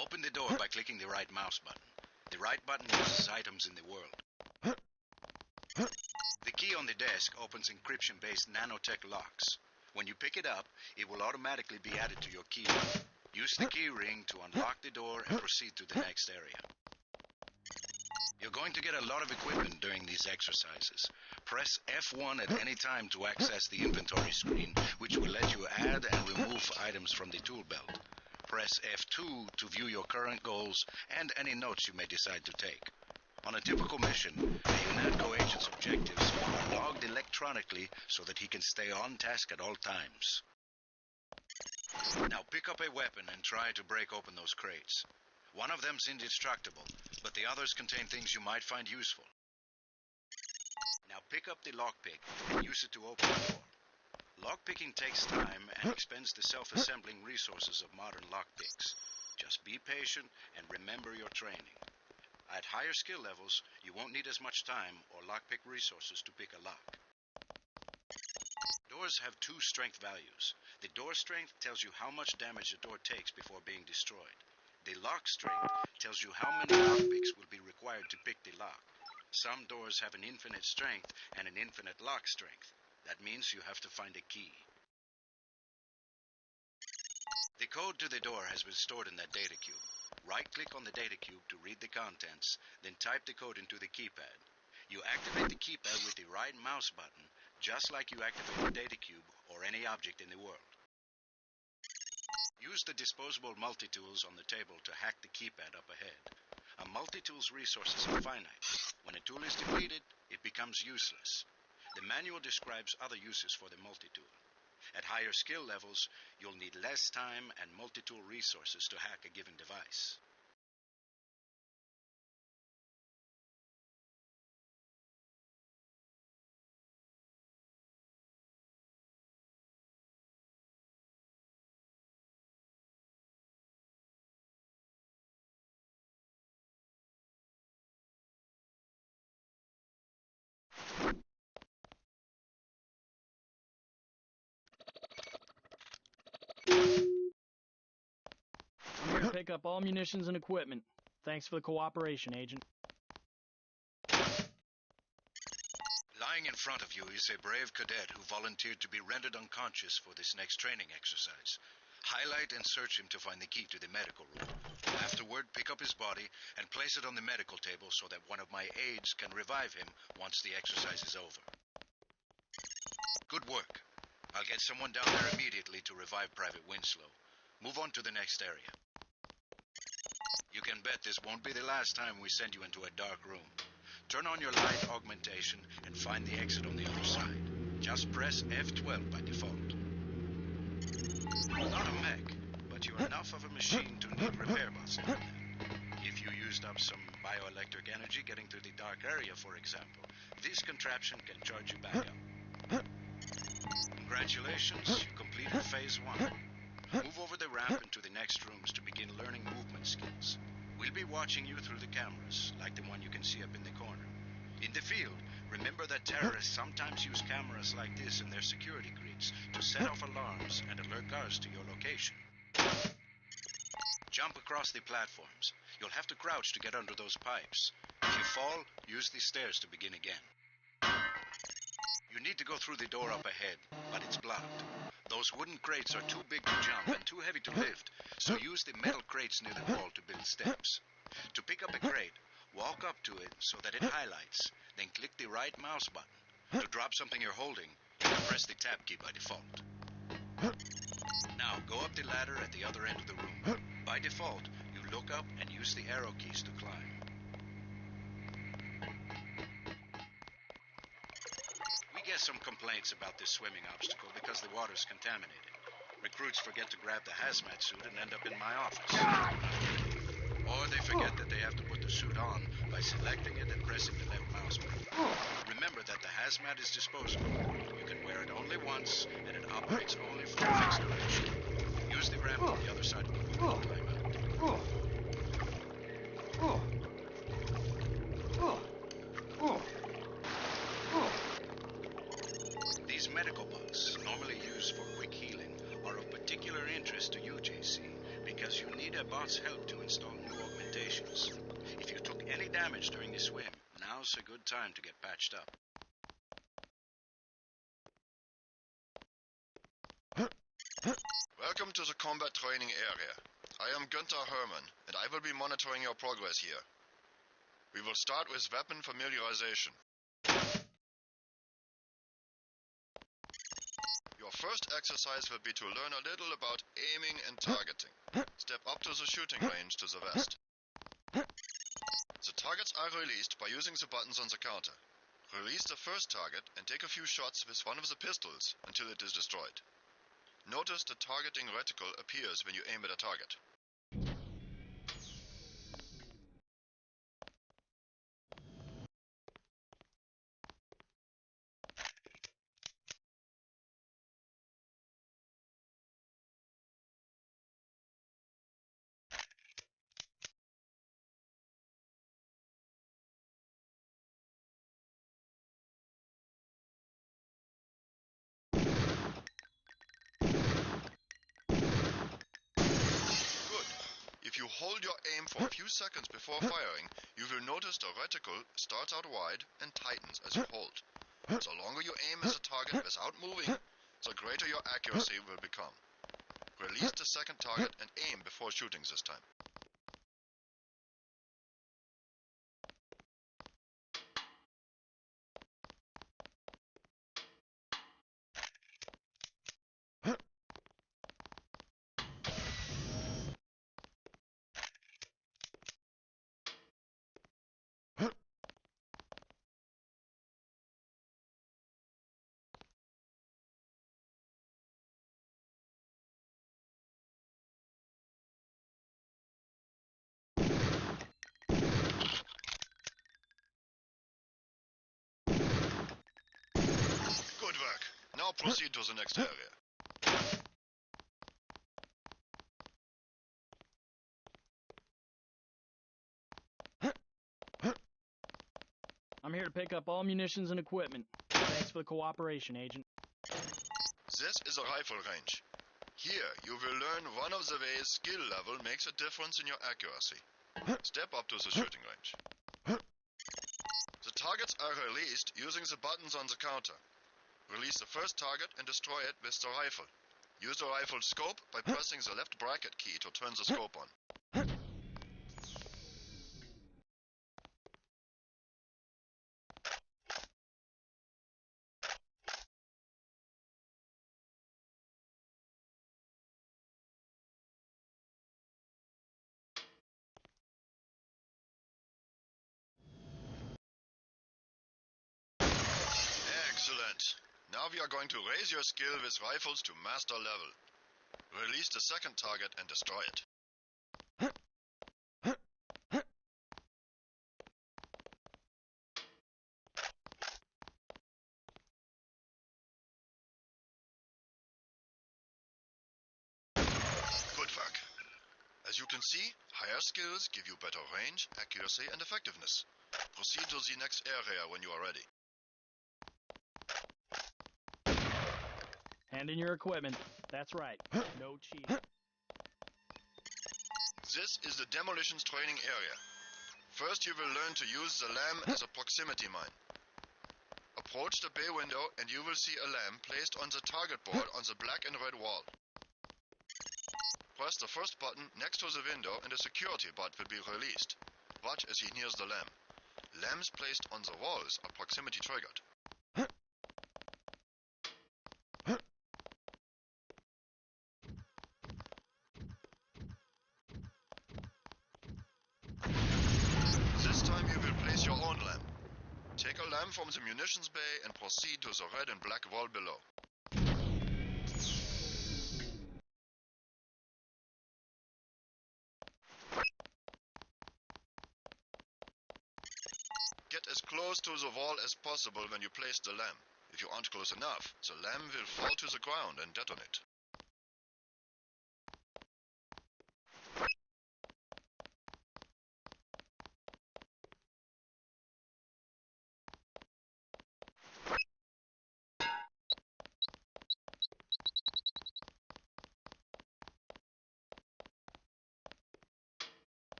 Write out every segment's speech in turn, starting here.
Open the door by clicking the right mouse button. The right button uses items in the world. The key on the desk opens encryption-based nanotech locks. When you pick it up, it will automatically be added to your key ring. Use the key ring to unlock the door and proceed to the next area. You're going to get a lot of equipment during these exercises. Press F1 at any time to access the inventory screen, which will let you add and remove items from the tool belt. Press F2 to view your current goals and any notes you may decide to take. On a typical mission, a UNATCO agent's objectives are logged electronically so that he can stay on task at all times. Now pick up a weapon and try to break open those crates. One of them's indestructible, but the others contain things you might find useful. Now pick up the lockpick and use it to open the door. Lockpicking takes time and expends the self-assembling resources of modern lockpicks. Just be patient and remember your training. At higher skill levels, you won't need as much time or lockpick resources to pick a lock. Doors have two strength values. The door strength tells you how much damage a door takes before being destroyed. The lock strength tells you how many lockpicks will be required to pick the lock. Some doors have an infinite strength and an infinite lock strength. That means you have to find a key. The code to the door has been stored in that data cube. Right-click on the data cube to read the contents, then type the code into the keypad. You activate the keypad with the right mouse button, just like you activate the data cube or any object in the world. Use the disposable multi-tools on the table to hack the keypad up ahead. A multi-tool's resources are finite. When a tool is depleted, it becomes useless. The manual describes other uses for the multi-tool. At higher skill levels, you'll need less time and multi-tool resources to hack a given device. I'm here to pick up all munitions and equipment. Thanks for the cooperation, Agent. Lying in front of you is a brave cadet who volunteered to be rendered unconscious for this next training exercise. Highlight and search him to find the key to the medical room. Afterward, pick up his body and place it on the medical table so that one of my aides can revive him once the exercise is over. Good work. I'll get someone down there immediately to revive Private Winslow. Move on to the next area. You can bet this won't be the last time we send you into a dark room. Turn on your light augmentation and find the exit on the other side. Just press F12 by default. Not a mech, but you're enough of a machine to need repair bots like that. If you used up some bioelectric energy getting through the dark area, for example, this contraption can charge you back up. Congratulations, you completed Phase 1. Move over the ramp into the next rooms to begin learning movement skills. We'll be watching you through the cameras, like the one you can see up in the corner. In the field, remember that terrorists sometimes use cameras like this in their security grids to set off alarms and alert guards to your location. Jump across the platforms. You'll have to crouch to get under those pipes. If you fall, use the stairs to begin again. You need to go through the door up ahead, but it's blocked. Those wooden crates are too big to jump and too heavy to lift, so use the metal crates near the wall to build steps. To pick up a crate, walk up to it so that it highlights, then click the right mouse button. To drop something you're holding, you can press the tab key by default. Now, go up the ladder at the other end of the room. By default, you look up and use the arrow keys to climb. We get some complaints about this swimming obstacle because the water's contaminated. Recruits forget to grab the hazmat suit and end up in my office. Or they forget that they have to put the suit on by selecting it and pressing the left mouse button. Remember that the hazmat is disposable. You can wear it only once, and it operates only for a fixed duration. Use the ramp on the other side of the room to climb out. These medical bugs, normally used for quick healing, are of particular interest to you, JC, because you need a bots help to install new augmentations. If you took any damage during the swim, now's a good time to get patched up. Welcome to the combat training area. I am Günther Hermann, and I will be monitoring your progress here. We will start with weapon familiarization. Your first exercise will be to learn a little about aiming and targeting. Step up to the shooting range to the west. The targets are released by using the buttons on the counter. Release the first target and take a few shots with one of the pistols until it is destroyed. Notice the targeting reticle appears when you aim at a target. If you hold your aim for a few seconds before firing, you will notice the reticle starts out wide and tightens as you hold. The longer you aim at the target without moving, the greater your accuracy will become. Release the second target and aim before shooting this time. Good work. Now proceed to the next area. I'm here to pick up all munitions and equipment. Thanks for the cooperation, Agent. This is a rifle range. Here, you will learn one of the ways skill level makes a difference in your accuracy. Step up to the shooting range. The targets are released using the buttons on the counter. Release the first target and destroy it with the rifle. Use the rifle scope by pressing the left bracket key to turn the scope on. Excellent. Now we are going to raise your skill with rifles to master level. Release the second target and destroy it. Good work. As you can see, higher skills give you better range, accuracy, and effectiveness. Proceed to the next area when you are ready. Hand in your equipment. That's right. No cheating. This is the demolitions training area. First you will learn to use the lamp as a proximity mine. Approach the bay window and you will see a lamp placed on the target board on the black and red wall. Press the first button next to the window and a security bot will be released. Watch as he nears the lamp. Lamps placed on the walls are proximity triggered. This time you will place your own lamp. Take a lamp from the munitions bay and proceed to the red and black wall below. Get as close to the wall as possible when you place the lamp. If you aren't close enough, the lamp will fall to the ground and detonate.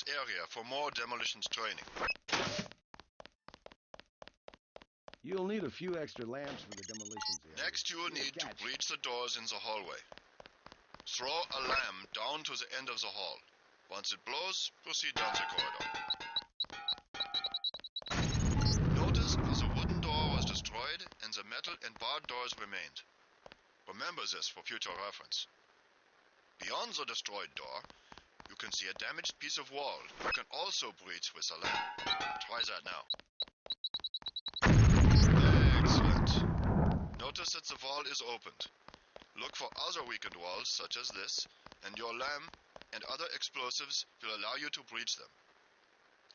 area for more demolitions training. You'll need a few extra lamps for the demolitions area. Next, you will need to breach the doors in the hallway. Throw a lamp down to the end of the hall. Once it blows, proceed down the corridor. Notice how the wooden door was destroyed and the metal and barred doors remained. Remember this for future reference. Beyond the destroyed door, you can see a damaged piece of wall. You can also breach with a lamp. Try that now. Excellent. Notice that the wall is opened. Look for other weakened walls such as this, and your lamp and other explosives will allow you to breach them.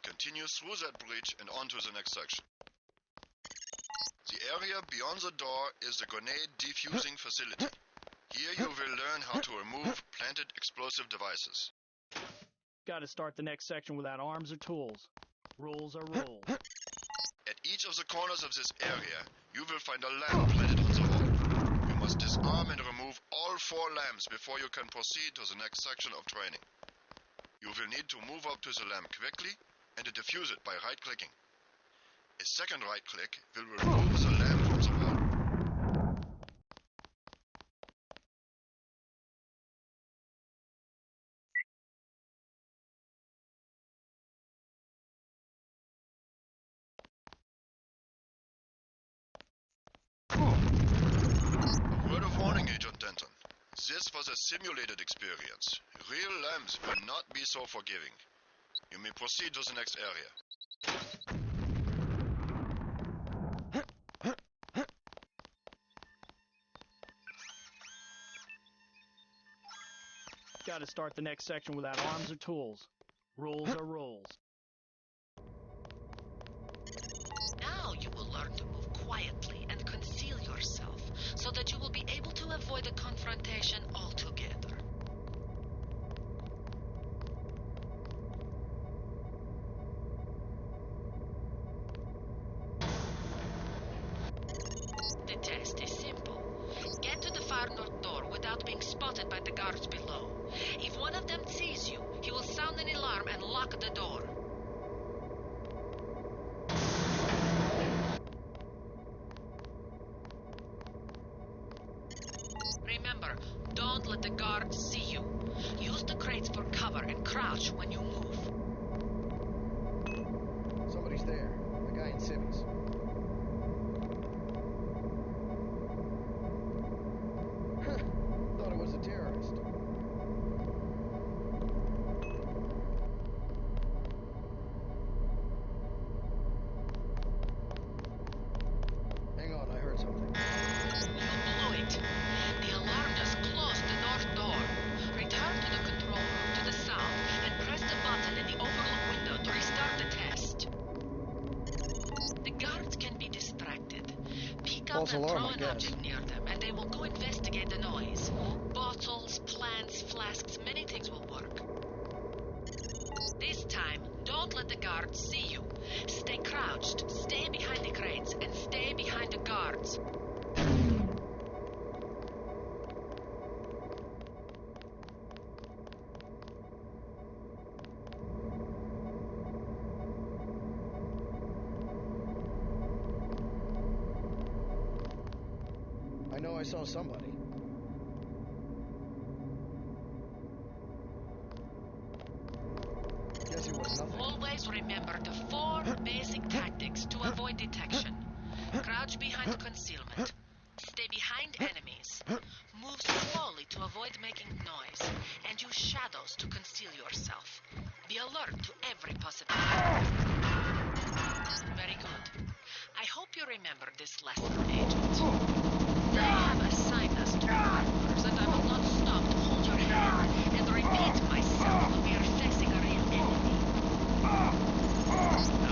Continue through that breach and on to the next section. The area beyond the door is the grenade defusing facility. Here you will learn how to remove planted explosive devices. Gotta start the next section without arms or tools. Rules are rules. At each of the corners of this area, you will find a lamp planted on the wall. You must disarm and remove all 4 lamps before you can proceed to the next section of training. You will need to move up to the lamp quickly and to defuse it by right-clicking. A second right-click will remove the lamp from the wall. A word of warning, Agent Denton. This was a simulated experience. Real lamps will not be so forgiving. You may proceed to the next area. Gotta start the next section without arms or tools. Rules are rules. Now you will learn to move quietly and conceal yourself so that you will be able to avoid a confrontation altogether. The test is simple. Get to the far north door without being spotted by the guards below. If one of them sees you, he will sound an alarm and lock the door. Remember, don't let the guards see you. Use the crates for cover and crouch when you move. Somebody's there. A guy in civvies. Thought it was a terrorist. Hang on, I heard something. You blew it. The alarm just closed the north door. Return to the control room to the south and press the button in the overlook window to restart the test. The guards can be distracted. Pick up False and alarm, throw I an guess. object near them, and they will go investigate the noise. Bottles, plants, flasks, many things will work. This time, don't let the guards see you. Stay crouched, stay behind the crates, and stay behind the guards. I know I saw somebody. Guess it was nothing. Always remember the 4 basic tactics to avoid detection. Crouch behind concealment. Stay behind enemies. Move slowly to avoid making noise. And use shadows to conceal yourself. Be alert to every possibility. Very good. I hope you remember this lesson, Agent. They have assigned us to markers, and I will not stop to hold your hand and repeat myself when we are facing a real enemy. Now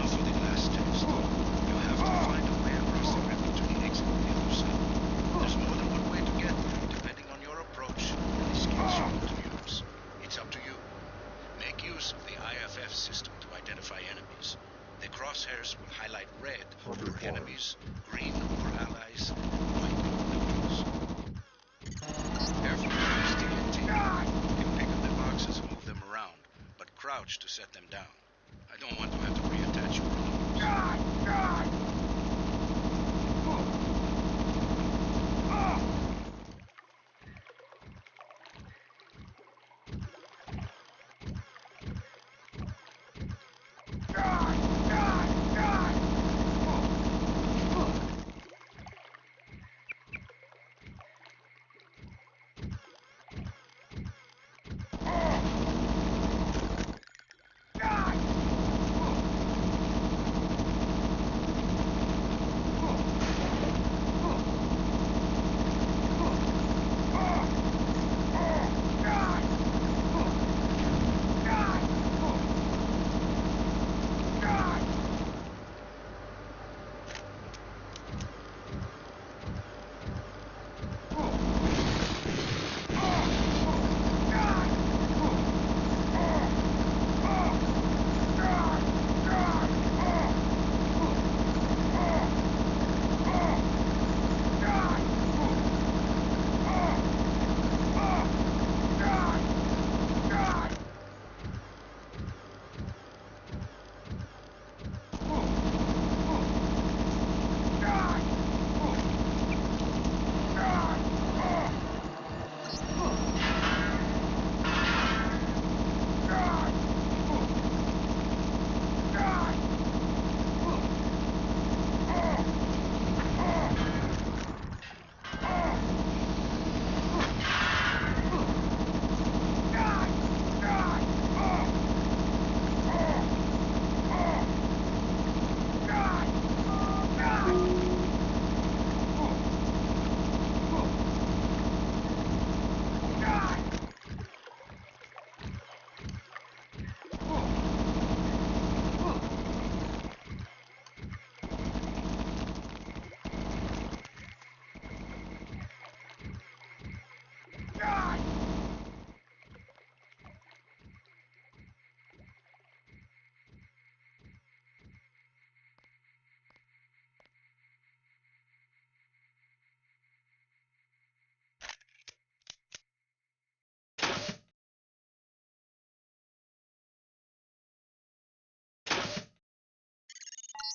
for the last test. You have to find a way across the river to the exit on the other side. There's more than one way to get there, depending on your approach and the skills you want to use. It's up to you. Make use of the IFF system to identify enemies. The crosshairs will highlight red for enemies, green for allies, white for neutrals. Careful with your TNT. You can pick up the boxes and move them around, but crouch to set them down. I don't want to have to reattach your arms.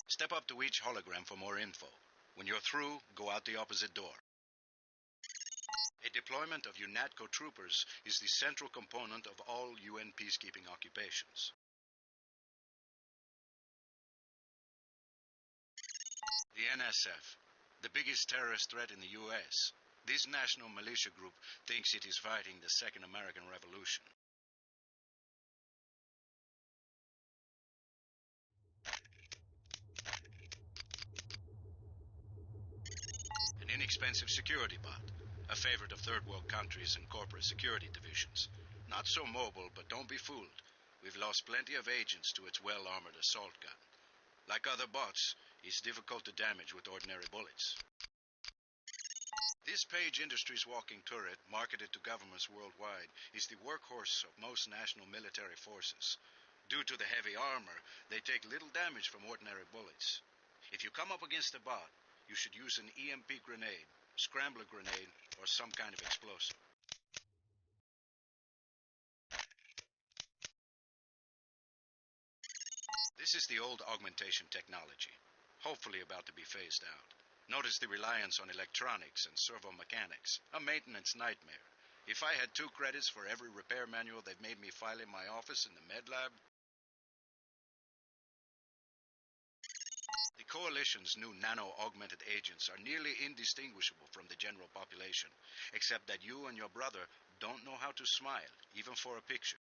Step up to each hologram for more info. When you're through, go out the opposite door. A deployment of UNATCO troopers is the central component of all UN peacekeeping occupations. The NSF, the biggest terrorist threat in the U.S. This national militia group thinks it is fighting the Second American Revolution. An inexpensive security bot, a favorite of third world countries and corporate security divisions. Not so mobile, but don't be fooled. We've lost plenty of agents to its well-armored assault gun. Like other bots, it's difficult to damage with ordinary bullets. This Page Industries walking turret, marketed to governments worldwide, is the workhorse of most national military forces. Due to the heavy armor, they take little damage from ordinary bullets. If you come up against a bot, you should use an EMP grenade, scrambler grenade, or some kind of explosive. This is the old augmentation technology, hopefully about to be phased out. Notice the reliance on electronics and servo mechanics, a maintenance nightmare. If I had 2 credits for every repair manual they've made me file in my office in the med lab. The Coalition's new nano-augmented agents are nearly indistinguishable from the general population, except that you and your brother don't know how to smile, even for a picture.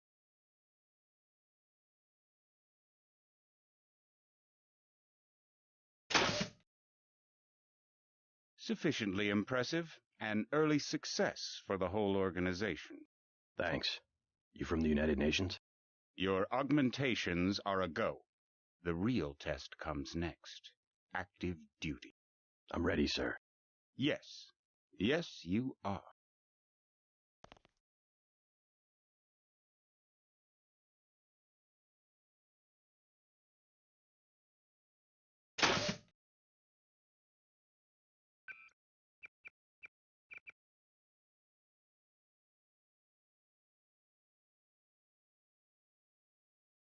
Sufficiently impressive, an early success for the whole organization. Thanks. You from the United Nations? Your augmentations are a go. The real test comes next. Active duty. I'm ready, sir. Yes. Yes, you are.